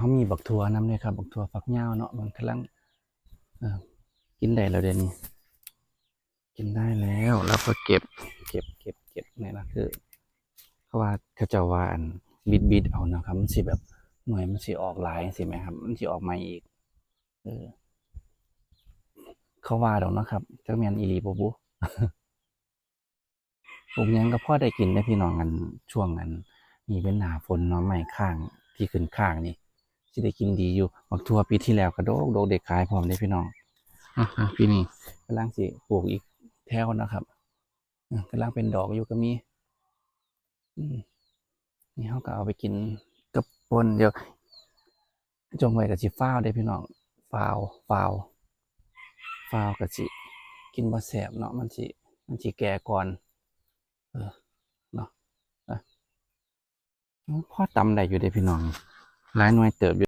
เขามีบักทั่วนำเลยครับบักทั่วฝักยาวเนาะมันกำลังเออกินได้แล้วเดี๋ยวนี้กินได้แล้วแล้วก็เก็บเนี่ยนะคือเขาว่าเขาเจะว่าอันบิดเอานะครับมันสิแบบหน่วยมันสิออกหลายสิไหมครับมันสิออกมาอีกเออเขาว่าดอกเนาะครับจักแม่นอีหลีบ่บุผมยังก็พอได้กินได้พี่น้องกันช่วงนั้นมีเป็นหน้าฝนเนาะไม้ข้างที่ขึ้นข้างนี่สิได้กินดีอยู่บักทั่วปีที่แล้วก็โดกเด็กขายพร้อมเด้พี่น้องปีนี้กำลังสิปลูกอีกแถวนะครับกำลังเป็นดอกอยู่ก็มีอืมนี่เขาก็เอาไปกินกับปนเดี๋ยวจงไว้กับสิฟ้าวได้พี่น้องฟ้าวฟ้าวฟ้าวกับสิกินบ่แสบเนาะมันสิแก่ก่อนเออเนาะพอตำได้อยู่เด้พี่น้องหลายหน่วยเติบอยู่